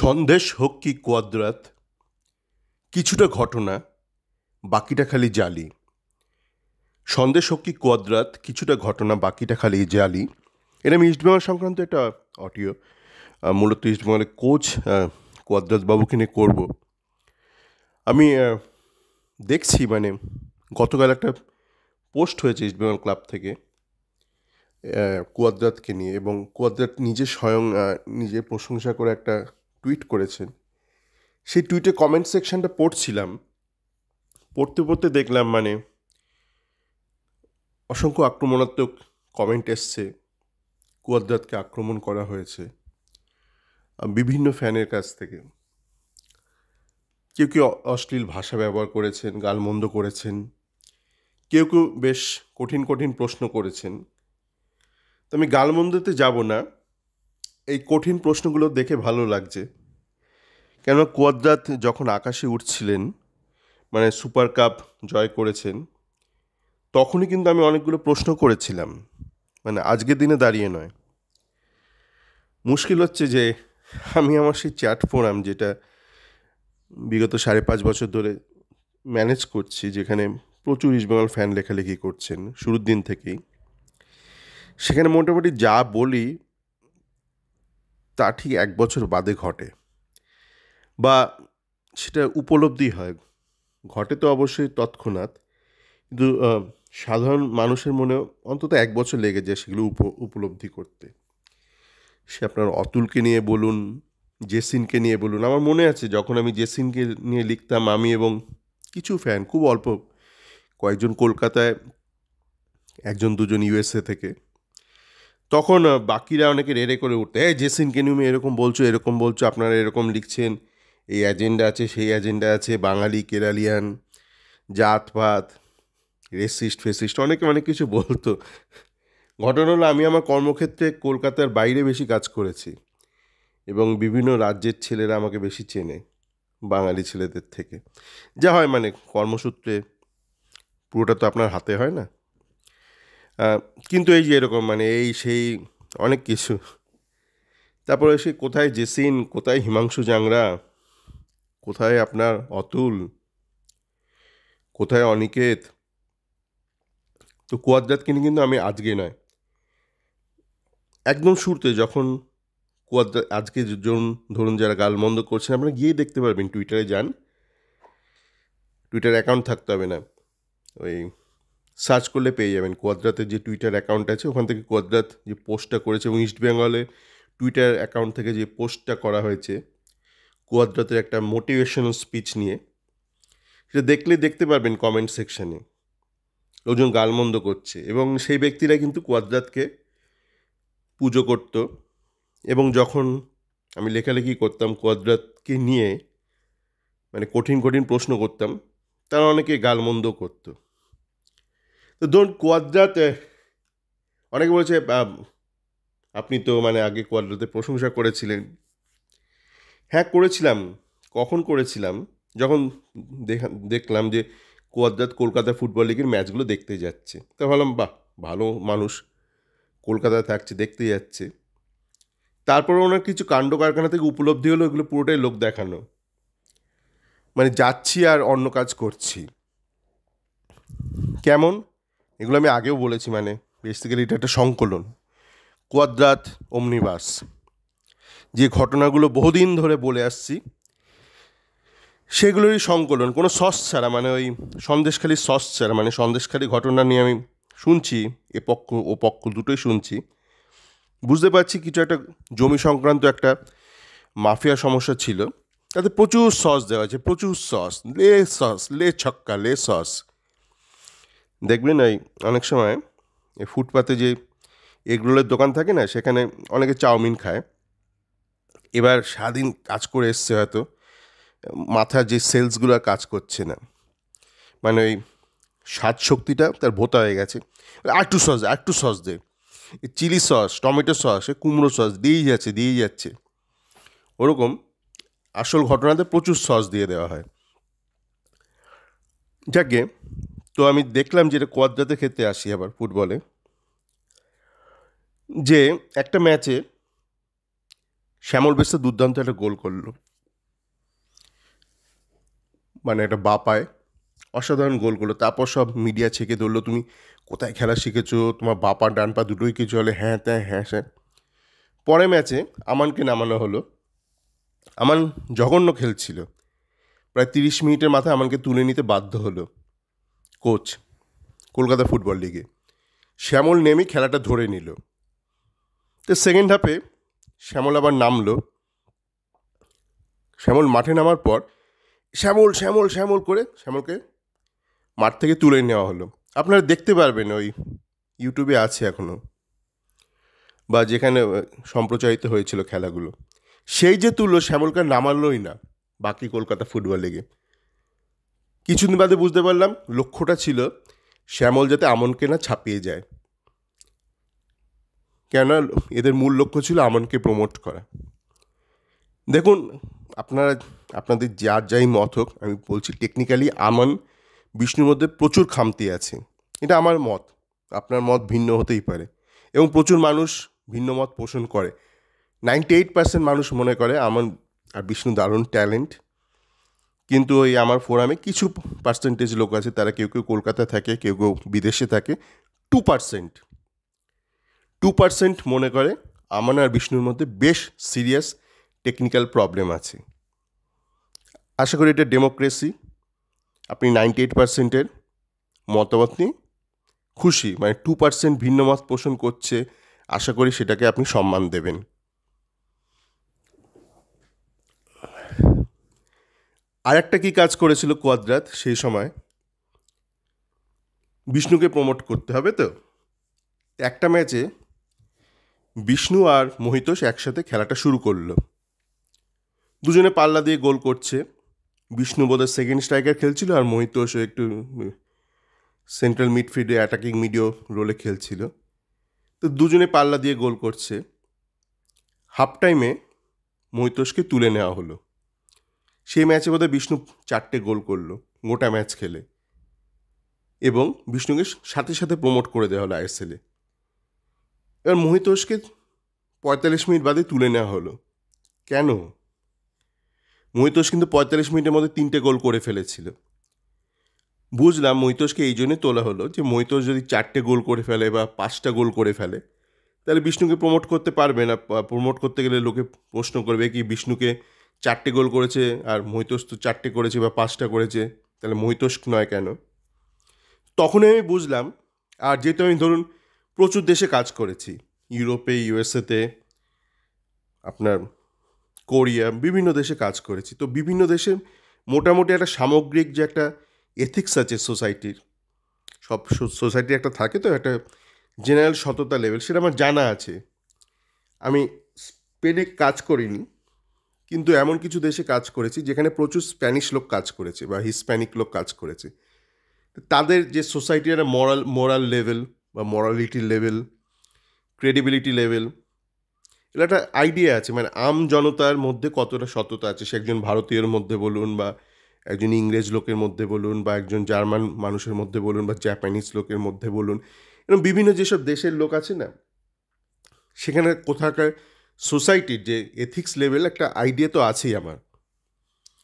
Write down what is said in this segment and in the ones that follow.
সন্দেশ হোক কি কোয়াদ্রাত, কিছুটা ঘটনা বাকিটা খালি জালি। সন্দেশ হোক কি কোয়াদ্রাত, কিছুটা ঘটনা বাকিটা খালি জালি। এটা আমি ইস্টবেঙ্গল সংক্রান্ত একটা অডিও, মূলত ইস্টবেঙ্গলের কোচ কোয়াদ্রাত বাবুকে নিয়ে করবো। আমি দেখছি গতকাল একটা পোস্ট হয়েছে ইস্টবেঙ্গল ক্লাব থেকে কোয়াদ্রাতকে নিয়ে, এবং কোয়াদ্রাত নিজে স্বয়ং নিজে প্রশংসা করে একটা টুইট করেছেন। সেই টুইটে কমেন্ট সেকশনটা পড়ছিলাম, পড়তে পড়তে দেখলাম অসংখ্য আক্রমণাত্মক কমেন্ট এসছে। কুয়াদ্রাতকে আক্রমণ করা হয়েছে বিভিন্ন ফ্যানের কাছ থেকে। কেউ কেউ অশ্লীল ভাষা ব্যবহার করেছেন, গালমন্দ করেছেন, কেউ কেউ বেশ কঠিন কঠিন প্রশ্ন করেছেন। তো আমি গালমন্দতে যাব না, এই কঠিন প্রশ্নগুলো দেখে ভালো লাগছে। কেননা কুয়াদ্রাত যখন আকাশে উঠছিলেন, সুপার কাপ জয় করেছেন, তখনই কিন্তু আমি অনেকগুলো প্রশ্ন করেছিলাম, আজকের দিনে দাঁড়িয়ে নয়। মুশকিল হচ্ছে যে আমি আমার সেই চ্যাট ফোরাম, যেটা বিগত 5.5 বছর ধরে ম্যানেজ করছি, যেখানে প্রচুর ইস্টবেঙ্গল ফ্যান লেখালেখি করছেন শুরুর দিন থেকেই, সেখানে মোটামুটি যা বলি তা ঠিক 1 বছর বাদে ঘটে, বা সেটা উপলব্ধি হয়। ঘটে তো অবশ্যই তৎক্ষণাৎ, কিন্তু সাধারণ মানুষের মনেও অন্তত 1 বছর লেগে যায় সেগুলো উপলব্ধি করতে। সে আপনার অতুলকে নিয়ে বলুন, জেসিনকে নিয়ে বলুন। আমার মনে আছে যখন আমি জেসিনকে নিয়ে লিখতাম, আমি এবং কিছু ফ্যান, খুব অল্প কয়েকজন কলকাতায়, 1-2জন ইউএসএ থেকে, তখন বাকিরা অনেকে রেড়ে করে উঠতে, জেসিনকে নিয়ে এরকম বলছো, এরকম বলছো, আপনারা এরকম লিখছেন, এই এজেন্ডা আছে, সেই এজেন্ডা আছে, বাঙালি কেরালিয়ান, জাতপাত, রেসিস্ট ফেসিস্ট, অনেকে অনেক কিছু বলতো। ঘটনা হলো, আমি আমার কর্মক্ষেত্রে কলকাতার বাইরে বেশি কাজ করেছি, এবং বিভিন্ন রাজ্যের ছেলেরা আমাকে বেশি চেনে বাঙালি ছেলেদের থেকে। যা হয় কর্মসূত্রে পুরোটা তো আপনার হাতে হয় না। কিন্তু এই যে এরকম এই সেই অনেক কিছু। তারপরে সে কোথায় জেসিন, কোথায় হিমাংশু জাংরা, কোথায় আপনার অতুল, কোথায় অনিকেত। তো কুয়াদ্রাতকে নিয়ে কিন্তু আমি আজকে নয়, একদম শুরুতে যখন কুয়াদ্রাত, আজকে ধরুন যারা গালমন্দ করছেন, আপনারা গিয়ে দেখতে পারবেন, টুইটারে যান, টুইটার অ্যাকাউন্ট থাকতে হবে না, ওই সার্চ করলে পেয়ে যাবেন কুয়াদ্রাতের যে টুইটার অ্যাকাউন্ট আছে, ওখান থেকে কুয়াদ্রাত যে পোস্টটা করেছে, এবং ইস্টবেঙ্গলে টুইটার অ্যাকাউন্ট থেকে যে পোস্টটা করা হয়েছে কুয়াদ্রাতের একটা মোটিভেশনাল স্পিচ নিয়ে, সেটা দেখতে পারবেন কমেন্ট সেকশানে লোকজন গালমন্দ করছে, এবং সেই ব্যক্তিরা কিন্তু কুয়াদ্রাতকে পুজো করত। এবং যখন আমি লেখালেখি করতাম কুয়াদ্রাতকে নিয়ে, কঠিন কঠিন প্রশ্ন করতাম, তারা অনেকে গালমন্দ করতো। তো ধরুন কুয়াদ্রাত, অনেকে বলেছে আপনি তো আগে কুয়াদ্রাতের প্রশংসা করেছিলেন। হ্যাঁ, করেছিলাম। কখন করেছিলাম? যখন দেখলাম যে কুয়াদ্রাত কলকাতা ফুটবল লিগের ম্যাচগুলো দেখতে যাচ্ছে। তা ভাবলাম, বাহ, ভালো মানুষ, কলকাতায় থাকছে, দেখতে যাচ্ছে। তারপরে ওনার কিছু কাণ্ড কারখানা থেকে উপলব্ধি হলো এগুলো পুরোটাই লোক দেখানো, যাচ্ছি আর অন্য কাজ করছি। কেমন? এগুলো আমি আগেও বলেছি, বেসিক্যালি এটা একটা সংকলন, কুয়াদ্রাত ওমনিবাস। যে ঘটনাগুলো বহুদিন ধরে বলে আসছি, সেগুলোরই সংকলন, কোনো সস ছাড়া, ওই সন্দেশখালি সস ছাড়া। সন্দেশখালি ঘটনা নিয়ে আমি শুনছি, এ পক্ষ ও পক্ষ দুটোই শুনছি, বুঝতে পারছি কিছু একটা জমি সংক্রান্ত একটা মাফিয়া সমস্যা ছিল, তাতে প্রচুর সস দেওয়া আছে, প্রচুর সস, লে ছক্কা, লে সস। দেখবেন ওই অনেক সময় এই ফুটপাতে যে এগরোলের দোকান থাকে না, সেখানে অনেকে চাউমিন খায়। এবার সারাদিন কাজ করে এসছে, হয়তো মাথার যে সেলসগুলো আর কাজ করছে না, ওই স্বাদ শক্তিটা তার ভোতা হয়ে গেছে। একটু সস দে, চিলি সস, টমেটো সস, কুমড়ো সস দিয়েই যাচ্ছে। ওরকম আসল ঘটনাতে প্রচুর সস দিয়ে দেওয়া হয়। যাকে তো আমি দেখলাম, যেটা কুয়াদ্রাতের ক্ষেত্রে আসি আবার ফুটবলে, যে একটা ম্যাচে শ্যামল বেশ দুর্দান্ত একটা গোল করলো, মানে একটা বা পায় অসাধারণ গোল করলো। তারপর সব মিডিয়া ছেঁকে ধরলো, তুমি কোথায় খেলা শিখেছো, তোমার বা পা ডান পা দুটোই কি চলে, হ্যাঁ ত্যাঁ হ্যাঁ স্যাঁ। পরে ম্যাচে আমানকে নামানো হলো। আমান জঘন্য খেলছিল, প্রায় 30 মিনিটের মাথায় আমানকে তুলে নিতে বাধ্য হলো কোচ কলকাতা ফুটবল লিগে। শ্যামল নেমেই খেলাটা ধরে নিল। তো সেকেন্ড হাফে শ্যামল আবার নামলো। শ্যামল মাঠে নামার পর শ্যামল শ্যামল শ্যামল করে শ্যামলকে মাঠ থেকে তুলে নেওয়া হলো। আপনারা দেখতে পারবেন, ওই ইউটিউবে আছে এখনও, বা যেখানে সম্প্রচারিত হয়েছিল খেলাগুলো। সেই যে তুললো, শ্যামলকে নামালোই না বাকি কলকাতা ফুটবল লিগে। কিছুদিন বাদে বুঝতে পারলাম লক্ষ্যটা ছিল শ্যামল যাতে আমনকে না ছাপিয়ে যায়, কেননা এদের মূল লক্ষ্য ছিল আমনকে প্রমোট করা। দেখুন, আপনাদের যাই মত হোক, আমি বলছি টেকনিক্যালি আমান বিষ্ণুর মধ্যে প্রচুর খামতি আছে। এটা আমার মত, আপনার মত ভিন্ন হতেই পারে, এবং প্রচুর মানুষ ভিন্ন মত পোষণ করে। 98% মানুষ মনে করে আমান আর বিষ্ণু দারুণ ট্যালেন্ট, কিন্তু ওই আমার ফোরামে কিছু পার্সেন্টেজ লোক আছে, তারা কেউ কেউ কলকাতায় থাকে, কেউ কেউ বিদেশে থাকে। 2% মনে করে আমান আর বিষ্ণুর মধ্যে বেশ সিরিয়াস টেকনিক্যাল প্রবলেম আছে। আশা করি এটা ডেমোক্রেসি, আপনি 98%-এর মতামত নিয়ে খুশি, মানে 2% ভিন্ন মত পোষণ করছে, আশা করি সেটাকে আপনি সম্মান দেবেন। আর একটা কী কাজ করেছিল কোয়াদ্রাত সেই সময়, বিষ্ণুকে প্রমোট করতে হবে। তো একটা ম্যাচে বিষ্ণু আর মহিতোষ একসাথে খেলাটা শুরু করলো, দুজনে পাল্লা দিয়ে গোল করছে। বিষ্ণু বোধহয় সেকেন্ড স্ট্রাইকার খেলছিল, আর মহিতোষ একটু সেন্ট্রাল মিডফিল্ডে অ্যাটাকিং মিডিও রোলে খেলছিল। তো দুজনে পাল্লা দিয়ে গোল করছে। হাফ টাইমে মহিতোষকে তুলে নেওয়া হলো। সেই ম্যাচে বোধহয় বিষ্ণু 4টে গোল করলো গোটা ম্যাচ খেলে, এবং বিষ্ণুকে সাথে সাথে প্রমোট করে দেওয়া হলো আইএসএলে। এবার মহিতোষকে 45 মিনিট বাদে তুলে নেওয়া হলো। কেন? মহিতোষ কিন্তু 45 মিনিটের মধ্যে 3টে গোল করে ফেলেছিল। বুঝলাম মহিতোষকে এই জন্যই তোলা হলো যে মহিতোষ যদি 4টে গোল করে ফেলে বা 5টা গোল করে ফেলে, তাহলে বিষ্ণুকে প্রমোট করতে পারবে না। প্রমোট করতে গেলে লোকে প্রশ্ন করবে কি, বিষ্ণুকে 4টে গোল করেছে আর মহিতোষ তো 4টে করেছে বা 5টা করেছে, তাহলে মহিতোষ নয় কেন? তখনই আমি বুঝলাম। আর যেহেতু আমি ধরুন প্রচুর দেশে কাজ করেছি, ইউরোপে, ইউএসএতে, আপনার কোরিয়া, বিভিন্ন দেশে কাজ করেছি, তো বিভিন্ন দেশে মোটামুটি একটা সামগ্রিক যে একটা এথিক্স আছে সোসাইটির, সব সোসাইটির একটা থাকে, তো একটা জেনারেল সততা লেভেল, সেটা আমার জানা আছে। আমি স্পেনে কাজ করিনি, কিন্তু এমন কিছু দেশে কাজ করেছি যেখানে প্রচুর স্প্যানিশ লোক কাজ করেছে বা হিসপ্যানিক লোক কাজ করেছে। তাদের যে সোসাইটির একটা মোরাল লেভেল বা মরালিটি লেভেল, ক্রেডিবিলিটি লেভেল, এটা একটা আইডিয়া আছে, মানে আম জনতার মধ্যে কতটা সততা আছে। সে একজন ভারতীয়র মধ্যে বলুন, বা একজন ইংরেজ লোকের মধ্যে বলুন, বা একজন জার্মান মানুষের মধ্যে বলুন, বা জাপানিজ লোকের মধ্যে বলুন, এরকম বিভিন্ন যেসব দেশের লোক আছে না, সেখানে কোথাকার সোসাইটির যে এথিক্স লেভেল একটা আইডিয়া তো আছেই আমার,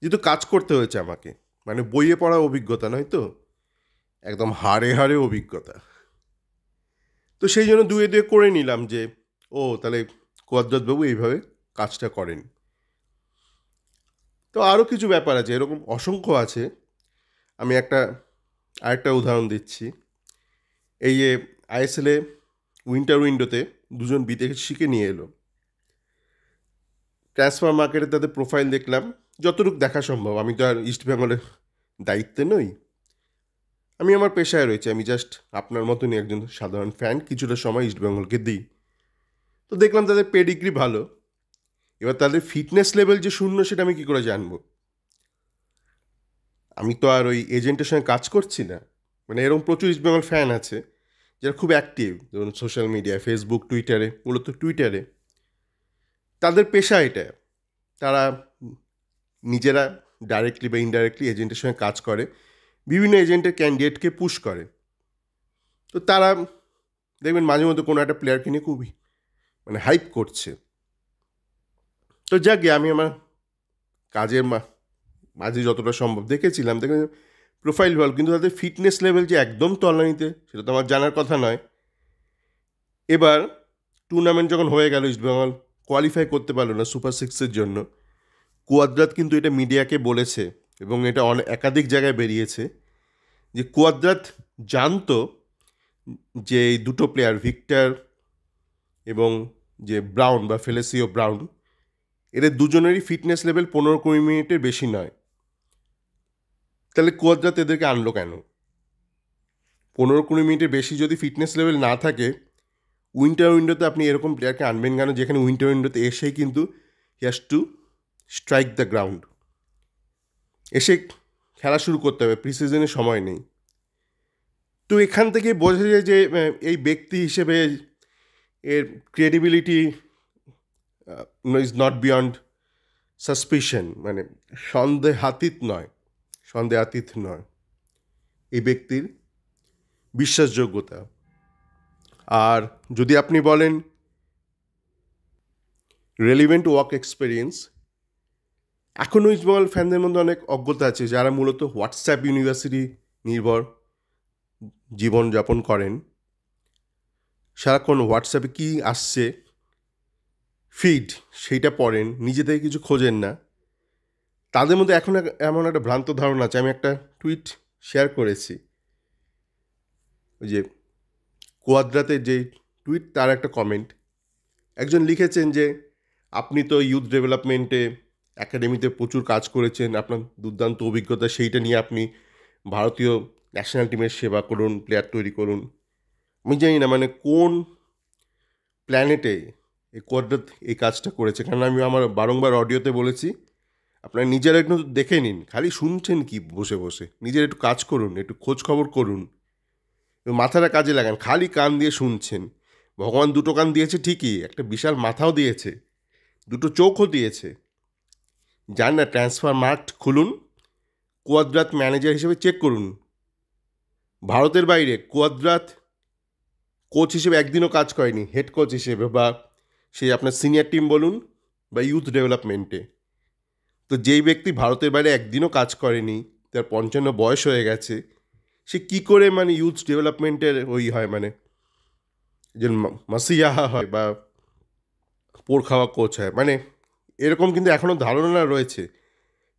যেহেতু কাজ করতে হয়েছে আমাকে, মানে বইয়ে পড়া অভিজ্ঞতা নয়, তো একদম হাড়ে হাড়ে অভিজ্ঞতা। তো সেই জন্য দুয়ে দুয়ে করে নিলাম যে ও তাহলে কোয়াদ্রাতবাবু এইভাবে কাজটা করেন। তো আরও কিছু ব্যাপার আছে, এরকম অসংখ্য আছে। আমি আরেকটা উদাহরণ দিচ্ছি। এই যে আইএসএলে উইন্টার উইন্ডোতে দুজন বিদেশিকে নিয়ে এলো, ট্রান্সফার মার্কেটে তাদের প্রোফাইল দেখলাম, যতটুকু দেখা সম্ভব। আমি তো আর ইস্ট বেঙ্গলের দায়িত্বে নই, আমি আমার পেশায় রয়েছে, আমি জাস্ট আপনার মতনই একজন সাধারণ ফ্যান, কিছুটা সময় ইস্ট বেঙ্গলকে দিই। তো দেখলাম তাদের পেডিগ্রি ভালো, এবার তাদের ফিটনেস লেভেল যে শূন্য সেটা আমি কী করে জানবো? আমি তো আর ওই এজেন্টের সঙ্গে কাজ করছি না। মানে এরকম প্রচুর ইস্ট বেঙ্গল ফ্যান আছে যারা খুব অ্যাক্টিভ, ধরুন সোশ্যাল মিডিয়ায়, ফেসবুক, টুইটারে, মূলত টুইটারে। তাদের পেশা এটা, তারা নিজেরা ডাইরেক্টলি বা ইনডাইরেক্টলি এজেন্টের সঙ্গে কাজ করে, বিভিন্ন এজেন্টের ক্যান্ডিডেটকে পুশ করে। তো তারা দেখবেন মাঝে মধ্যে কোনো একটা প্লেয়ারকে নিয়ে খুবই মানে হাইপ করছে। তো যাক আমি আমার কাজের মাঝে যতটা সম্ভব দেখেছিলাম প্রোফাইল ভালো, কিন্তু তাদের ফিটনেস লেভেল যে একদম তলানিতে সেটা তো আমার জানার কথা নয়। এবার টুর্নামেন্ট যখন হয়ে গেল, ইস্টবেঙ্গল কোয়ালিফাই করতে পারলো না সুপার সিক্সের জন্য। কুয়াদ্রাত কিন্তু এটা মিডিয়াকে বলেছে এবং এটা একাধিক জায়গায় বেরিয়েছে যে কুয়াদ্রাত জানতো যে এই দুটো প্লেয়ার ভিক্টর এবং যে ব্রাউন বা ফেলেসিও ব্রাউন, এদের দুজনেরই ফিটনেস লেভেল 15-20 মিনিটের বেশি নয়। তাহলে কুয়াদ্রাত এদেরকে আনলো কেন? 15-20 মিনিটের বেশি যদি ফিটনেস লেভেল না থাকে, উইন্টার উইন্ডোতে আপনি এরকম প্লেয়ারকে আনবেন কেন, যেখানে উইন্টার উইন্ডোতে এসেই কিন্তু he has to strike the ground, এসে খেলা শুরু করতে হবে, প্রি সিজনের সময় নেই। তো এখান থেকে বোঝা যায় যে এই ব্যক্তি হিসেবে এর credibility is not beyond suspicion, মানে সন্দেহাতীত নয় এই ব্যক্তির বিশ্বাসযোগ্যতা। আর যদি আপনি বলেন রেলিভেন্ট ওয়ার্ক এক্সপিরিয়েন্স, এখনও ইস্টবেঙ্গল ফ্যানদের মধ্যে অনেক অজ্ঞতা আছে যারা মূলত হোয়াটসঅ্যাপ ইউনিভার্সিটি নির্ভর জীবনযাপন করেন। সারাক্ষণ হোয়াটসঅ্যাপে কী আসছে ফিড সেইটা পড়েন, নিজে থেকে কিছু খোঁজেন না। তাদের মধ্যে এখন এমন একটা ভ্রান্ত ধারণা আছে। আমি একটা টুইট শেয়ার করেছি, ওই যে কুয়াদ্রাতের যে টুইট তার একটা কমেন্ট একজন লিখেছেন যে আপনি তো ইউথ ডেভেলপমেন্টে একাডেমিতে প্রচুর কাজ করেছেন, আপনার দুর্দান্ত অভিজ্ঞতা, সেইটা নিয়ে আপনি ভারতীয় ন্যাশনাল টিমের সেবা করুন, প্লেয়ার তৈরি করুন। আমি জানি না মানে কোন প্ল্যানেটে এই কুয়াদ্রাত এই কাজটা করেছে, কারণ আমি আমার বারংবার অডিওতে বলেছি আপনারা নিজেরা একটু দেখে নিন, খালি শুনছেন কি বসে বসে, নিজের একটু কাজ করুন, একটু খোঁজ খবর করুন, মাথাটা কাজে লাগান। খালি কান দিয়ে শুনছেন। ভগবান দুটো কান দিয়েছে ঠিকই, একটা বিশাল মাথাও দিয়েছে, দুটো চোখও দিয়েছে। যান না ট্রান্সফার মার্ট খুলুন, কুয়াদ্রাত ম্যানেজার হিসেবে চেক করুন। ভারতের বাইরে কুয়াদ্রাত কোচ হিসেবে একদিনও কাজ করেনি, হেড কোচ হিসেবে বা সেই আপনার সিনিয়র টিম বলুন বা ইউথ ডেভেলপমেন্টে। তো যেই ব্যক্তি ভারতের বাইরে একদিনও কাজ করেনি, তার 55 বয়স হয়ে গেছে, সে কী করে মানে ইউথ ডেভেলপমেন্টের ওই হয়, মানে যে মাসিয়াহা হয় বা পোড় খাওয়া কোচ হয়, মানে এরকম কিন্তু এখনও ধারণা রয়েছে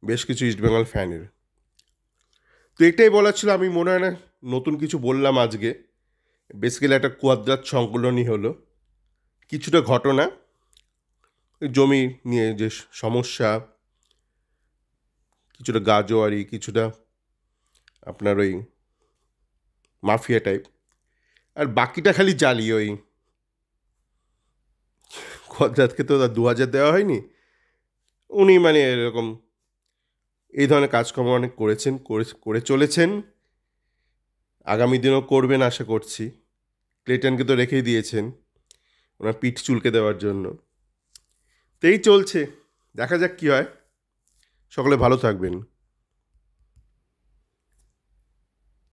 বেশ কিছু ইস্টবেঙ্গল ফ্যানের। তো এটাই বলার ছিল। আমি মনে হয় না নতুন কিছু বললাম আজকে। বেসিক্যালি একটা কুয়াদ্রাত সংকলনই হলো, কিছুটা ঘটনা, জমি নিয়ে যে সমস্যা, কিছুটা গাজোয়ারি, কিছুটা আপনার ওই মাফিয়া টাইপ, আর বাকিটা খালি জালি। ওই কুয়াদ্রাতকে তো 2000 দেওয়া হয়নি, উনি মানে এরকম এই ধরনের কাজকর্ম অনেক করেছেন, করে চলেছেন, আগামী দিনও করবেন আশা করছি। ক্লেটনকে তো রেখেই দিয়েছেন ওনার পিঠ চুলকে দেওয়ার জন্য। তো এই চলছে, দেখা যাক কী হয়। সকলে ভালো থাকবেন।